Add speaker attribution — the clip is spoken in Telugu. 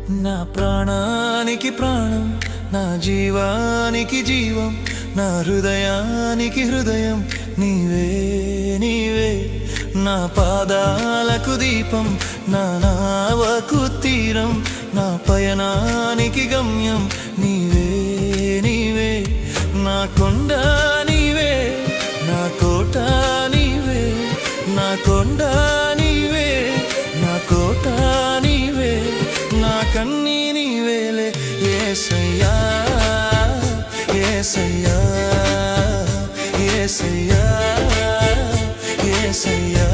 Speaker 1: నా ప్రాణానికి ప్రాణం, నా జీవానికి జీవం, నా హృదయానికి హృదయం నీవే నీవే. నా పాదాలకు దీపం, నా నావకు తీరం, నా పయనానికి గమ్యం నీవే నీవే. నా కొండ నీవే, నా కోట నీవే, నా కొండ నీవే, నా కోట నీవే, నా కన్నీ నీవేలే యేసయ్యా యేసయ్యా యేసయ్యా యేసయ్యా.